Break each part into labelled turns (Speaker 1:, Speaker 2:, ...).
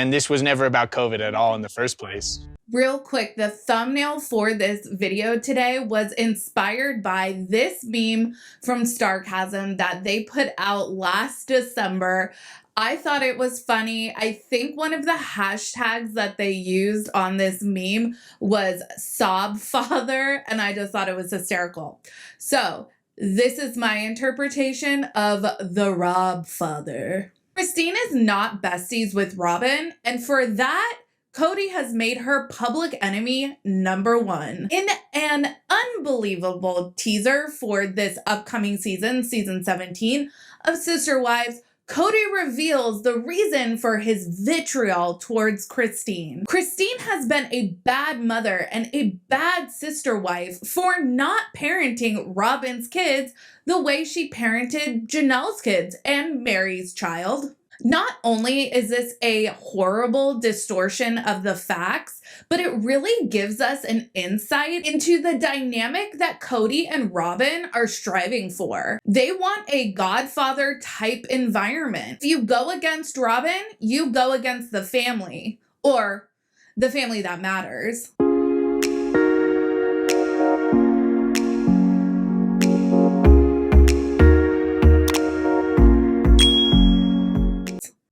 Speaker 1: And this was never about COVID at all in the first place.
Speaker 2: Real quick, the thumbnail for this video today was inspired by this meme from Starcasm that they put out last December. I thought it was funny. I think one of the hashtags that they used on this meme was Robfather, and I just thought it was hysterical. So this is my interpretation of the Robfather. Christine is not besties with Robyn, and for that, Kody has made her public enemy #1. In an unbelievable teaser for this upcoming season, season 17 of Sister Wives, Kody reveals the reason for his vitriol towards Christine. Christine has been a bad mother and a bad sister wife for not parenting Robyn's kids the way she parented Janelle's kids and Mary's child. Not only is this a horrible distortion of the facts, but it really gives us an insight into the dynamic that Kody and Robyn are striving for. They want a Godfather type environment. If you go against Robyn, you go against the family, or the family that matters.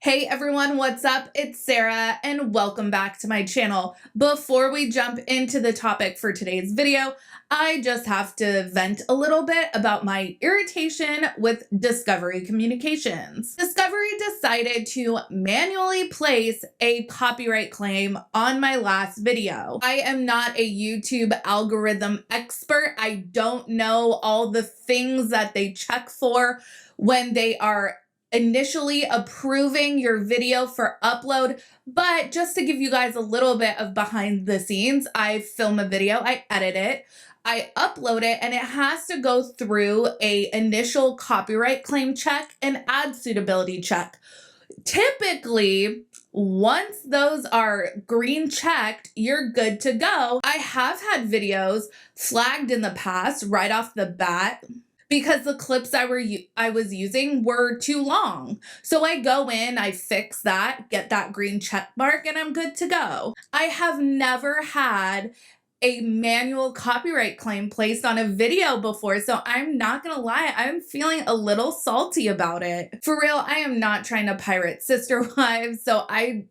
Speaker 2: Hey everyone, what's up? It's Sarah and welcome back to my channel. Before we jump into the topic for today's video, I just have to vent a little bit about my irritation with Discovery Communications. Discovery decided to manually place a copyright claim on my last video. I am not a YouTube algorithm expert. I don't know all the things that they check for when they are initially approving your video for upload, but just to give you guys a little bit of behind the scenes, I film a video, I edit it, I upload it, and it has to go through a initial copyright claim check and ad suitability check. Typically, once those are green checked, you're good to go. I have had videos flagged in the past right off the bat because the clips I was using were too long. So I go in, I fix that, get that green check mark, and I'm good to go. I have never had a manual copyright claim placed on a video before, so I'm not gonna lie, I'm feeling a little salty about it. For real, I am not trying to pirate Sister Wives, so I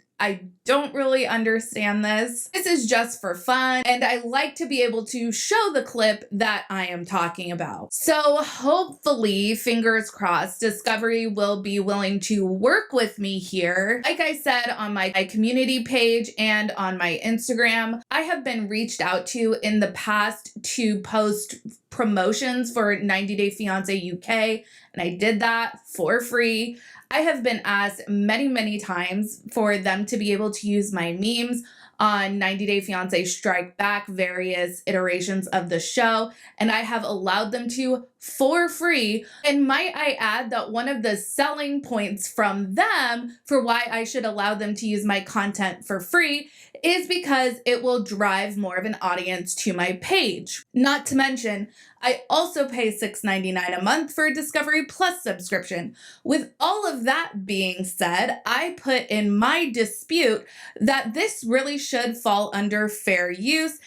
Speaker 2: don't really understand this. This is just for fun, and I like to be able to show the clip that I am talking about. So hopefully, fingers crossed, Discovery will be willing to work with me here. Like I said on my community page and on my Instagram, I have been reached out to in the past to post promotions for 90 Day Fiancé UK, and I did that for free. I have been asked many times for them to be able to use my memes on 90 Day Fiancé Strike Back, various iterations of the show, and I have allowed them to for free. And might I add that one of the selling points from them for why I should allow them to use my content for free is because it will drive more of an audience to my page. Not to mention, I also pay $6.99 a month for a Discovery Plus subscription. With all of that being said, I put in my dispute that this really should fall under fair use,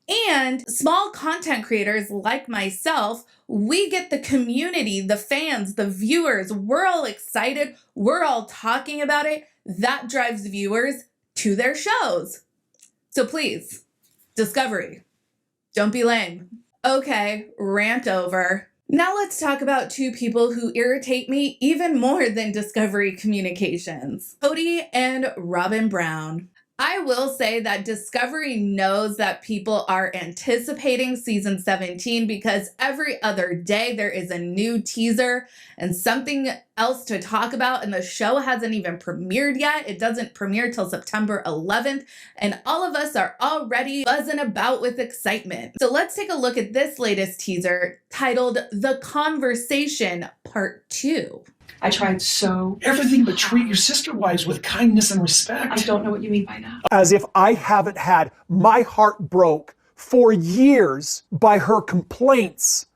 Speaker 2: and small content creators like myself, we get the community, the fans, the viewers, we're all excited, we're all talking about it. That drives viewers to their shows. So please, Discovery, don't be lame. Okay, rant over. Now let's talk about two people who irritate me even more than Discovery Communications. Kody and Robyn Brown. I will say that Discovery knows that people are anticipating season 17 because every other day there is a new teaser and something else to talk about, and the show hasn't even premiered yet. It doesn't premiere till September 11th, and all of us are already buzzing about with excitement. So let's take a look at this latest teaser titled The Conversation Part 2.
Speaker 3: I tried so
Speaker 4: Everything but treat your sister wives with kindness and respect.
Speaker 3: I don't know what you mean by that.
Speaker 4: As if I haven't had my heart broke for years by her complaints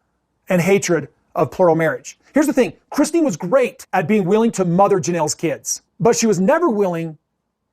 Speaker 4: and hatred of plural marriage. Here's the thing. Christine was great at being willing to mother Janelle's kids, but she was never willing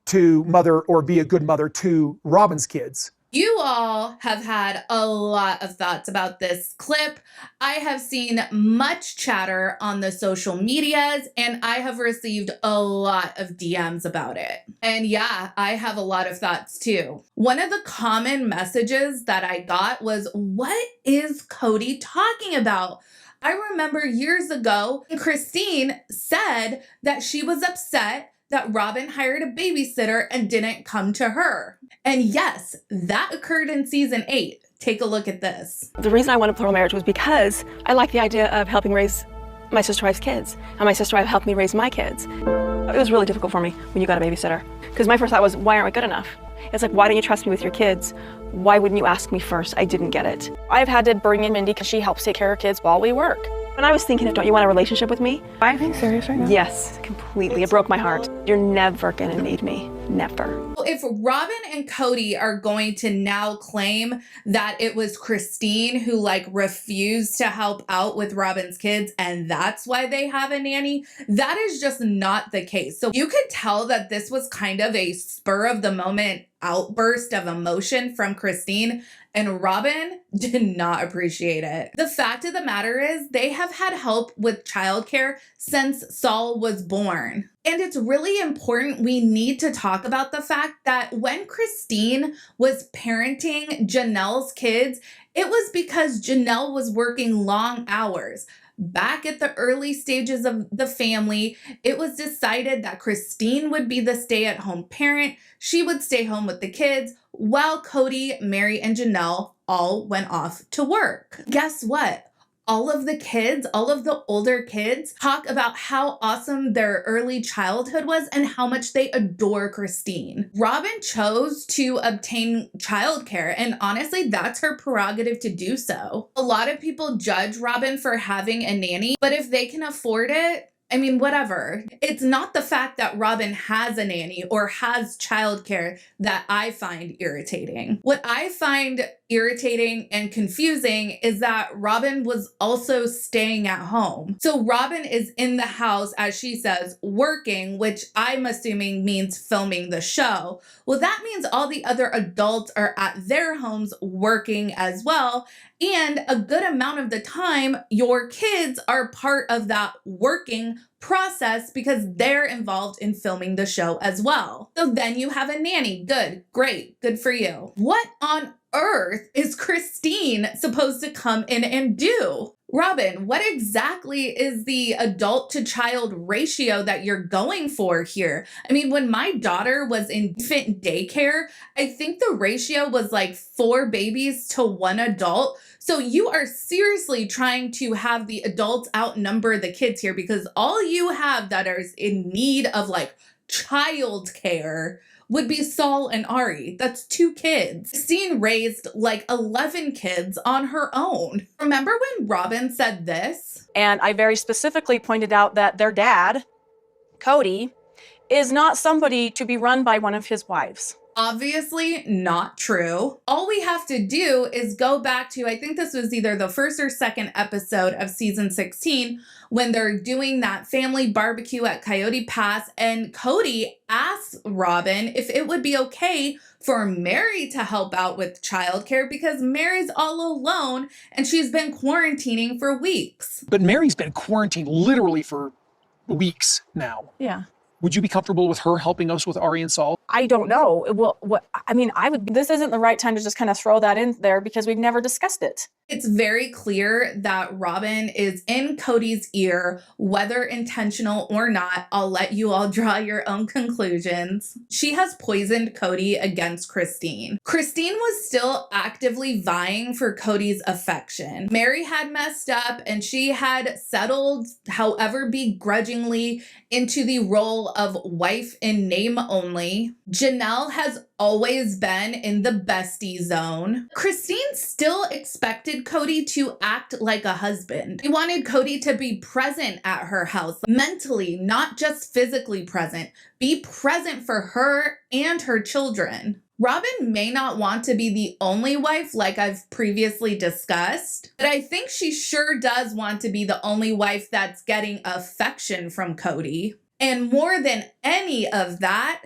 Speaker 4: to mother or be a good mother to Robyn's kids.
Speaker 2: You all have had a lot of thoughts about this clip. I have seen much chatter on the social medias, and I have received a lot of DMs about it. And yeah, I have a lot of thoughts too. One of the common messages that I got was, what is Kody talking about? I remember years ago, Christine said that she was upset that Robyn hired a babysitter and didn't come to her. And yes, that occurred in season 8. Take a look at this.
Speaker 5: The reason I wanted plural marriage was because I like the idea of helping raise my sister wife's kids. And my sister wife helped me raise my kids. It was really difficult for me when you got a babysitter. Because my first thought was, why aren't we good enough? It's like, why don't you trust me with your kids? Why wouldn't you ask me first? I didn't get it. I've had to bring in Mindy because she helps take care of kids while we work. When I was thinking of, don't you want a relationship with me?
Speaker 6: Are you serious right now?
Speaker 5: Yes, completely. It broke my heart. You're never gonna need me. Never.
Speaker 2: If Robyn and Kody are going to now claim that it was Christine who refused to help out with Robyn's kids and that's why they have a nanny, that is just not the case. So you could tell that this was kind of a spur of the moment outburst of emotion from Christine, and Robyn did not appreciate it. The fact of the matter is they have had help with childcare since Saul was born. And it's really important, we need to talk about the fact that when Christine was parenting Janelle's kids, it was because Janelle was working long hours. Back at the early stages of the family, it was decided that Christine would be the stay-at-home parent. She would stay home with the kids while Kody, Meri, and Janelle all went off to work. Guess what? All of the kids, all of the older kids talk about how awesome their early childhood was and how much they adore Christine. Robyn chose to obtain childcare, and honestly, that's her prerogative to do so. A lot of people judge Robyn for having a nanny, but if they can afford it, I mean, whatever. It's not the fact that Robyn has a nanny or has childcare that I find irritating. What I find irritating and confusing is that Robyn was also staying at home. So Robyn is in the house, as she says, working, which I'm assuming means filming the show. Well, that means all the other adults are at their homes working as well. And a good amount of the time, your kids are part of that working process because they're involved in filming the show as well. So then you have a nanny. Good, great, good for you. What on earth is Christine supposed to come in and do? Robyn, what exactly is the adult to child ratio that you're going for here? I mean, when my daughter was in infant daycare, I think the ratio was 4 babies to 1 adult. So you are seriously trying to have the adults outnumber the kids here, because all you have that are in need of child care would be Saul and Ari. That's 2 kids. Christine raised 11 kids on her own. Remember when Robyn said this?
Speaker 5: And I very specifically pointed out that their dad, Kody, is not somebody to be run by one of his wives.
Speaker 2: Obviously not true. All we have to do is go back to, I think this was either the first or second episode of season 16, when they're doing that family barbecue at Coyote Pass, and Kody asks Robyn if it would be okay for Meri to help out with childcare because Meri's all alone and she's been quarantining for weeks.
Speaker 4: But Meri's been quarantined literally for weeks now.
Speaker 5: Yeah.
Speaker 4: Would you be comfortable with her helping us with Ari and Saul?
Speaker 5: I don't know. Well, this isn't the right time to just kind of throw that in there because we've never discussed it.
Speaker 2: It's very clear that Robyn is in Kody's ear, whether intentional or not. I'll let you all draw your own conclusions. She has poisoned Kody against Christine. Christine was still actively vying for Kody's affection. Meri had messed up and she had settled, however begrudgingly, into the role of wife in name only. Janelle has always been in the bestie zone. Christine still expected Kody to act like a husband. She wanted Kody to be present at her house, mentally, not just physically present. Be present for her and her children. Robyn may not want to be the only wife like I've previously discussed, but I think she sure does want to be the only wife that's getting affection from Kody. And more than any of that,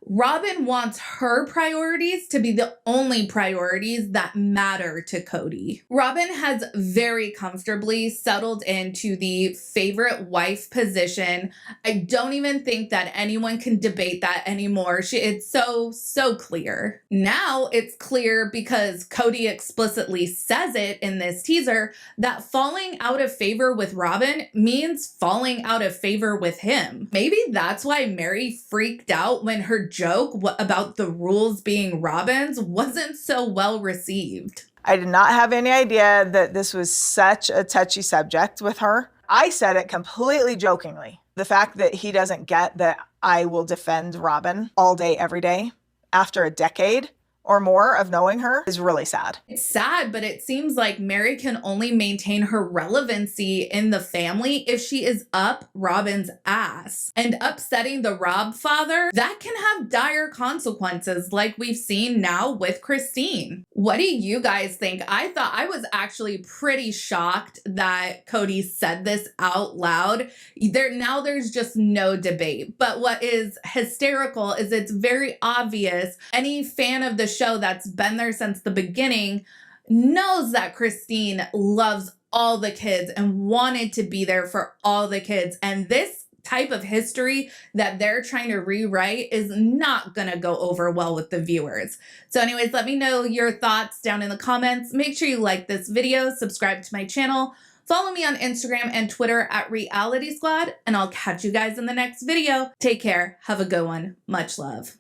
Speaker 2: Robyn wants her priorities to be the only priorities that matter to Kody. Robyn has very comfortably settled into the favorite wife position. I don't even think that anyone can debate that anymore. It's so clear. Now it's clear because Kody explicitly says it in this teaser that falling out of favor with Robyn means falling out of favor with him. Maybe that's why Mary freaked out when her joke about the rules being Robyn's wasn't so well received.
Speaker 6: I did not have any idea that this was such a touchy subject with her. I said it completely jokingly. The fact that he doesn't get that I will defend Robyn all day, every day, after a decade or more of knowing her is really sad.
Speaker 2: It's sad, but it seems like Mary can only maintain her relevancy in the family if she is up Robyn's ass. And upsetting the Robfather, that can have dire consequences like we've seen now with Christine. What do you guys think? I was actually pretty shocked that Kody said this out loud. Now there's just no debate. But what is hysterical is it's very obvious. Any fan of the show that's been there since the beginning knows that Christine loves all the kids and wanted to be there for all the kids. And this type of history that they're trying to rewrite is not going to go over well with the viewers. So anyways, let me know your thoughts down in the comments. Make sure you like this video, subscribe to my channel, follow me on Instagram and Twitter at Reality Squad, and I'll catch you guys in the next video. Take care. Have a good one. Much love.